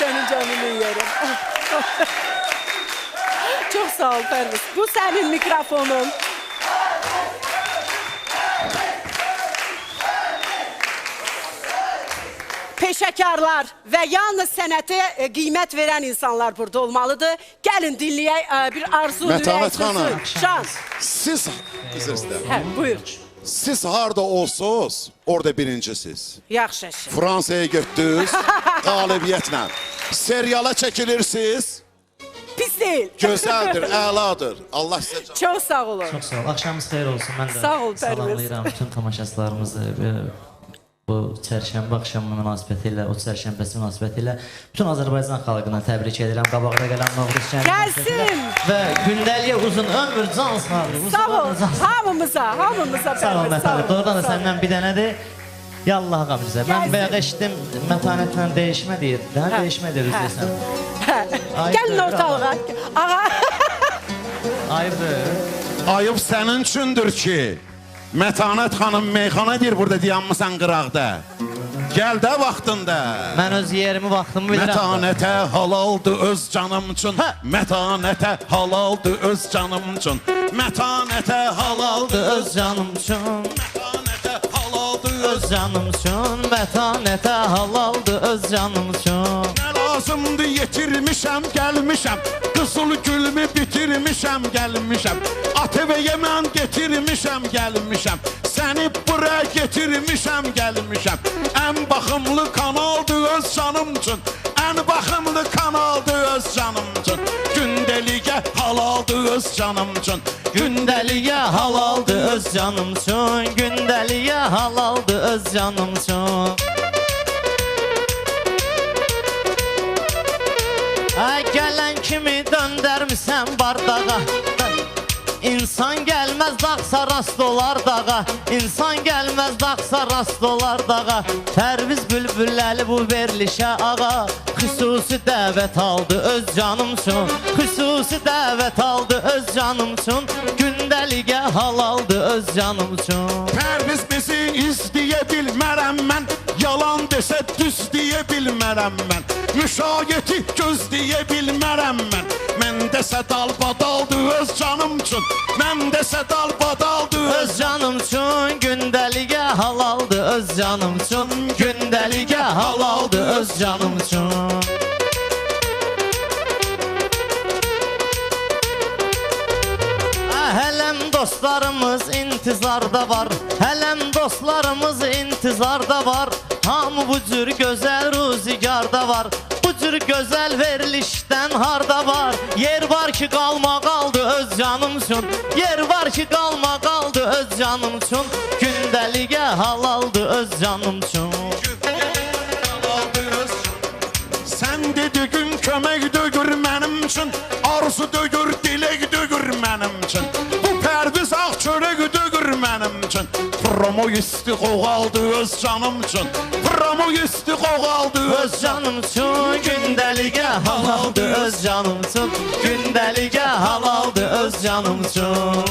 senin canını yerim. Çok sağ ol Perviz. Bu senin mikrofonun. Peşəkarlar və yalnız sənətə qiymət verən insanlar burada olmalıdır. Gəlin dinləyək bir arzu Mətanət xanım. Şans. Siz, Hə, buyur. siz harda olsunuz, orada birincisiz. Yaxşı eşit. Fransaya getdiniz, qalibiyyətlə. Seriala çəkilirsiniz, Pis deyil. gözəldir, əladır. Allah sizə can. Çox sağ olun. Çok sağ ol. Akşamınız xeyir olsun. Ben de Sağ ol, Perviz. salamlayıram bütün tamaşaçılarımızı. Bu çərşənbə axşamı münasibətilə, o çərşənbəsi münasibətilə bütün Azərbaycan xalqına təbrik edirəm. Qabaqda gələn Novruz şənbə Gəlsin. və gündəliyə uzun ömür, can sağlığı. Sağ ol. Hamımıza, hamımıza. Sağ ol Perviz, Mətanət. Doğrudan da sağ ol. səndən bir dənədir. Yallah qamizə. Mən Gəlsin. bayaq eşitdim Mətanətlə deyişmə deyir. Daha deyişmə deyir üzrəsən. Gəlin ortalığa. Ağa. Ayıbdır. Ayıb sənin üçündür ki, Mətanət xanım meyxana deyir burada dayanmısan qıraqda. Gəl də vaxtında. Mən öz yerimi, vaxtımı bilirəm. Mətanətə halaldı öz canım üçün. Mətanətə halaldı öz canım üçün. Mətanətə halaldı Öz canım üçün. Mətanətə halaldı Öz canım üçün, mətanətə halaldı öz canım üçün. Nə lazımdı yetirmişəm, gəlmişəm. Qızıl gülümü bitirmişəm, gəlmişəm. ATV-yə mən getirmişəm, gəlmişəm. Səni bura getirmişəm, gəlmişəm. Ən baxımlı kanaldı öz canım üçün. Ən baxımlı kanaldı öz canım üçün. Gündəliyə halaldı öz canım üçün. Gündəliyə halaldı öz canım üçün, gündəliyə halaldı öz canım üçün. Ay gələn kimi döndərmisən bardağa. İnsan gəlməz dağsa rast olar dağa. İnsan gəlməz dağsa rast olar dağa. Pərviz bülbülləri bu verilişə ağa. Xüsusi dəvət aldı öz canım üçün. Xüsusi dəvət aldı öz canım üçün. Gündəliyə halaldı öz canım üçün. Pərviz bizi izləyə bilmərəm mən. Yalan desə düz deyə bilmərəm mən. Müşayiəti gözləyə bilmərəm mən. Məndə sədal badaldı öz canım üçün. Məndə sədal badaldı Öz canım üçün gündəliyə halaldı öz canım üçün. Gündəliyə halaldı öz canım üçün. Hələm dostlarımız intizarda var. Hələm dostlarımız intizarda var. Hamı bu cür gözəl ruzigarda var. Bu cür gözəl verilişdən harda var. Yer var ki qalma qaldı öz canım üçün. Yer var ki qalma qaldı öz canım üçün. Gündəliyə halaldı öz canım üçün. Sən dediğin kömək dögür mənim üçün. Arzu dögür, dilək dögür mənim üçün. Bu Pərviz ağ çörək dögür mənim üçün. Promo isti qoğaldı öz canım üçün. Promo isti qoğaldı Öz canım üçün gündəliyə halaldı öz canım üçün. Gündəliyə halaldı öz canım üçün.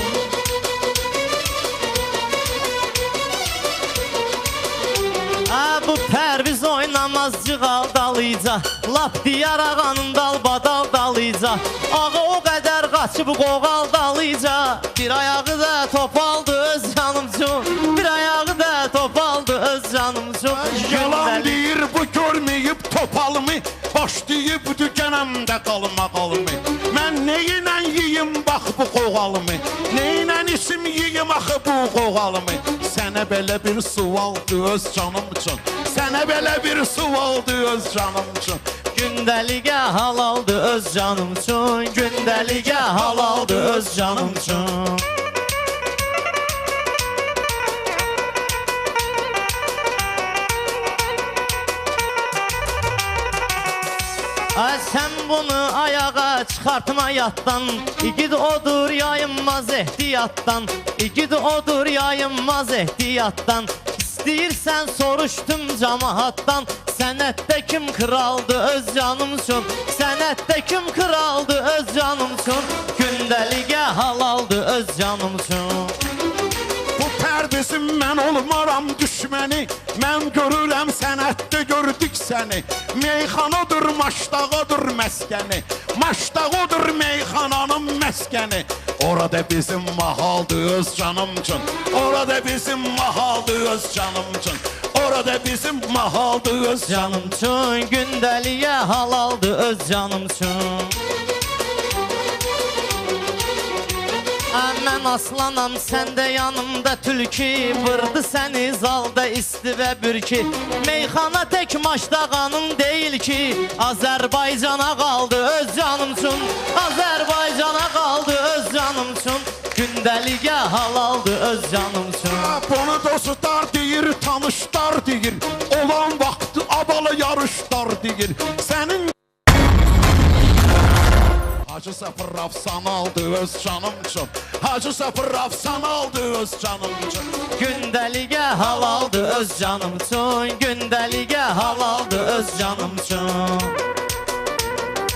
Bu Pərviz oynamaz cığal dalıca. Lap diyar ağanın dalbadal dalıca. Ağa o qədər qaçıb qoğal dalıca. Bir ayağı da topaldı öz canım üçün. Bir ayağı da topaldı öz canım üçün. Yalan deyir bu görməyib topalımı. Başlayıb dükənəmdə qalmağalımı. Mən neyinə yiyim bax bu qoğalımı. Neyinə isim yiyim axı bu qoğalımı. Sənə belə bir sualdı öz canım üçün. Sənə belə bir sualdı öz canım üçün. Gündəliyə halaldı öz canım üçün. Gündəliyə halaldı öz canım üçün. Ay sən bunu ayağa çıxartma yatdan. İgid odur yayınmaz ehtiyatdan. İgid odur yayınmaz ehtiyatdan. İstəyirsən soruşdum camaatdan. Sənətdə kim kraldı öz canım üçün. Sənətdə kim kraldı öz canım üçün. Gündəliyə halaldı öz canım üçün. Bu Pərviz Əzizim mən olmaram düşməni, mən görürəm sənətdə gördük səni. Meyxanadır, maştağadır məskəni, maştağadır meyxananın məskəni. Orada bizim mahaldır öz canım üçün, orada bizim mahaldır öz canım üçün, orada bizim mahaldır öz canım üçün. Canım üçün gündəliyə halaldır öz canım üçün. Mən aslanam, sən də yanımda tülki, vırdı səni zalda isti və bürki. Meyxana tək maştağanın deyil ki, Azərbaycana qaldı öz canım üçün, Azərbaycana qaldı öz canım üçün. Gündəliyə halaldır öz canım üçün. Bunu dostlar deyir, tanışlar deyir, olan vaxtı abala yarışlar deyir. Sənin Hacı Səfir Rafsan aldı öz canım üçün, Hacı Səfir Rafsan aldı öz canım üçün. Gündəliyə halaldır öz canım üçün, gündəliyə halaldır öz canım üçün.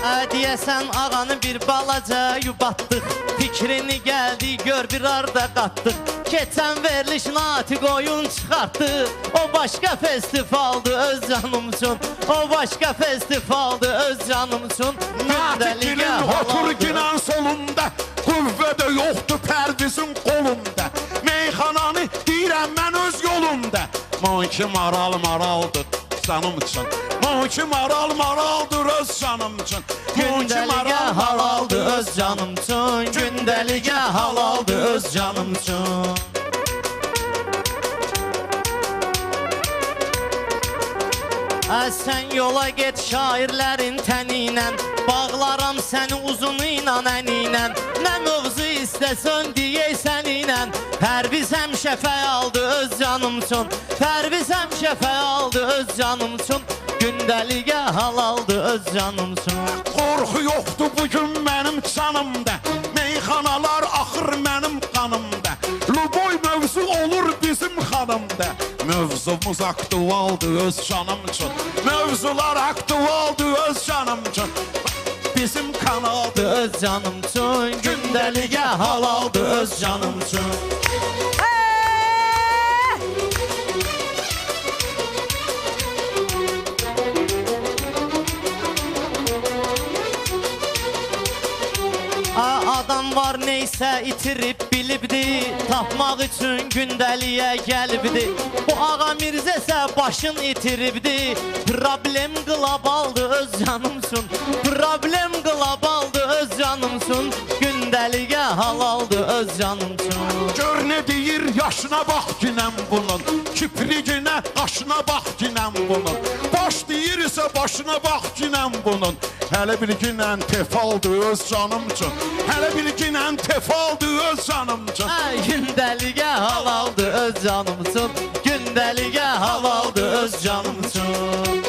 Deyəsən ağanı bir balaca yubatdıq, fikrini gəldi gör bir arda qatdıq. Keçən veriliş natiq oyun çıxartdı, o başqa festivaldı öz canım üçün, o başqa festivaldı öz canım üçün. Natiqinin otur ginən solunda, qüvvə də yoxdur pərvizin qolunda. Meyxananı deyirəm mən öz yolunda, Monki maral maraldır canım üçün, Monki maral maraldır öz canım üçün. Gündəliyə halaldır öz canım üçün, gündəliyə halaldır öz canım üçün. Sən yola get şairlərin təniylə, bağlaram səni uzunu ilə əninlə. Nə mövzu istəsən deyək səninlə, Pərviz həmişə fəaldı öz canım üçün, Pərviz həmişə fəaldı öz canım üçün. Gündəliyə halaldı öz canım üçün. Qorxu yoxdur bugün mənim canımda, meyxanalar axır mənim qanımda. Luboy mövzu olur bizim xanımda, mövzumuz aktualdır öz canım üçün, mövzular aktualdır öz canım üçün. Bizim kanaldır Öz canım üçün, gündəliyə halaldı öz canım üçün. Adam var neysə itirib bilibdi, tapmaq üçün gündəliyə gəlibdi. Bu ağa Mirzə isə başın itiribdi, problem qlobaldı öz canım üçün, problem qlobaldı öz canım üçün. Gündəliyə halaldı öz canım üçün. Gör nə deyir yaşına bax ginəm bunun, kipriginə qaşına bax ginəm bunun. Baş deyirsə başına bax ginəm bunun. Hələ bir ginən tefaldı öz canım üçün, hələ bir ginən tefaldı öz canım üçün. Gündəliyə halaldı öz canım üçün, gündəliyə halaldı öz canım üçün.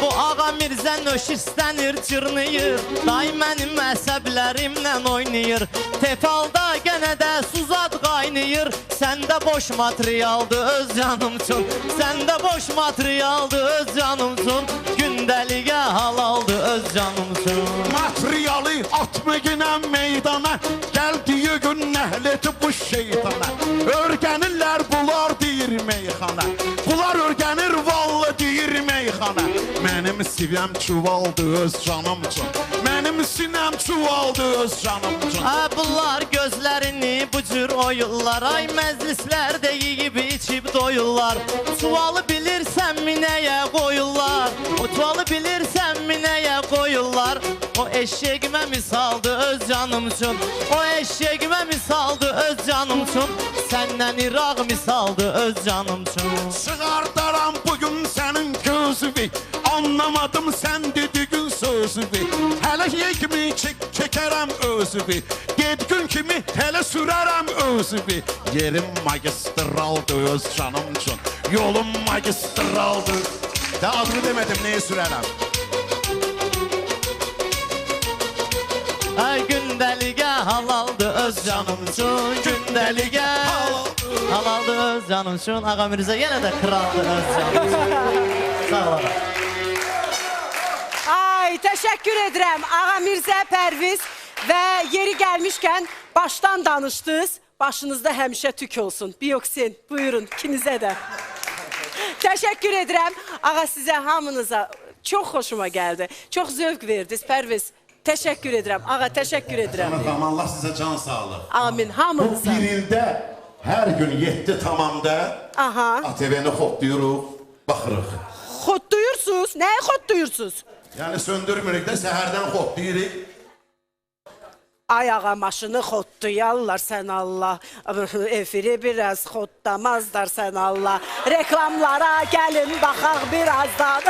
Bu ağa Mirzə nöş istənir, cırnıyır, day mənim əsəblərimlə oynayır. Tefalda gənə də suzad qaynayır, səndə boş materialdı öz canım üçün, səndə boş materialdı öz canım üçün. Gündəliyə halaldı öz canım üçün. Materialı atma ginən meydana, gəldiyi gün nəhleti bu şeytana. Örgənirlər bunlar deyir meyxana, bunlar örgənir vallı deyir meyxana. Mənim sivəm çuvaldı öz canım üçün, mənim sinəm çuvaldı öz canım üçün. Bunlar gözlərini bu cür oyurlar, ay məclislərdə yeyib içib doyurlar. Çuvalı bilirsən minəyə qoyurlar, o çuvalı bilirsən minəyə qoyurlar. O eşeğimə misaldı öz canım üçün, o eşeğimə misaldı öz canım üçün. Səndən İraq misaldı öz canım üçün. Sığardaram bugün sənin gözüvi, anlamadım sən dediğin sözüvi. Hələ yekmi çəkərəm özüvi, gedgün kimi hələ sürərəm özüvi. Yerim magistraldı öz canım üçün, yolum magistraldı. Da adını demədim, neyi sürərəm? Gündəliyə halaldı öz canım üçün, gündəliyə halaldı öz canım üçün. Ağa Mirzə yenə də kraldı öz canım üçün. Sağ olun. Ay Ay, teşekkür ederim. Ağa Mirzə Pərviz və yeri gəlmişkən başdan danışdınız. Başınızda həmişə tük olsun. Bioksin, buyurun ikinizə də. Teşekkür ederim. Ağa sizə hamınıza çok hoşuma geldi. Çok zövq verdiniz Pərviz. Teşekkür ederim. Ağa teşekkür ederim. Tamam, Allah size can sağlık. Amin Bu hamınıza. bir ilde her gün 7 tamamda Aha. ATV'ni hoplayırıq, baxırıq. Xod duyursunuz. Nəyə xod duyursunuz? Yani söndürmürük de seherden hoplayırıq. Ay ağa maşını xodlayarlar sən Allah. Efiri biraz xodlamazlar sən Allah. Reklamlara gəlin baxaq birazdan.